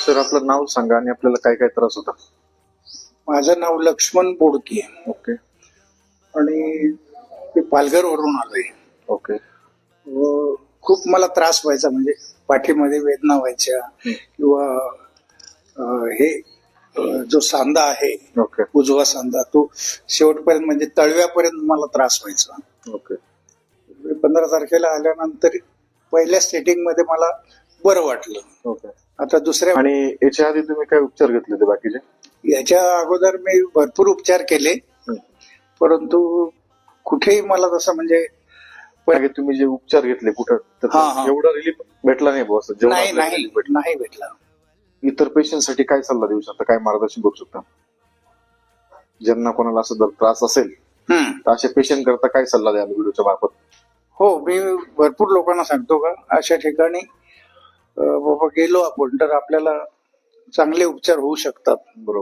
Sir आपलं नाव सांगा आणि आपल्याला काय काय त्रास होता. माझं नाव लक्ष्मण बोडके ओके आणि मी पालघरवरून आलोय. ओके व खूप मला त्रास व्हायचा, म्हणजे पाठीमध्ये वेदना व्हायच्या किंवा हे जो सांधा आहे ओके उजवा सांधा तो शेवटपर्यंत म्हणजे तळव्यापर्यंत मला त्रास व्हायचा. ओके 15 तारखेला आल्यानंतर पहिल्या सेटिंग मध्ये मला बरं वाटलं. ओके. आता दुसऱ्या आणि याच्या आधी तुम्ही काय उपचार घेतले ते बाकीचे? याच्या अगोदर मी भरपूर उपचार केले, परंतु कुठेही मला तसं म्हणजे मागे तुम्ही जे उपचार घेतले कुठं तर हा, हा. एवढा रिलीफ भेटला नाही बॉस? नाही नाही नाही भेटला. इतर पेशंट साठी काय सल्ला देऊ शकता, काय मार्गदर्शन करू शकता ज्यांना कोणाला असं जर त्रास असेल तर अशा पेशंट करता काय सल्ला द्याल व्हिडिओच्या मार्फत? हो, मी भरपूर लोकांना सांगतो का अशा ठिकाणी बाबा गेलो आपण तर आपल्याला चांगले उपचार होऊ शकतात. बरोबर.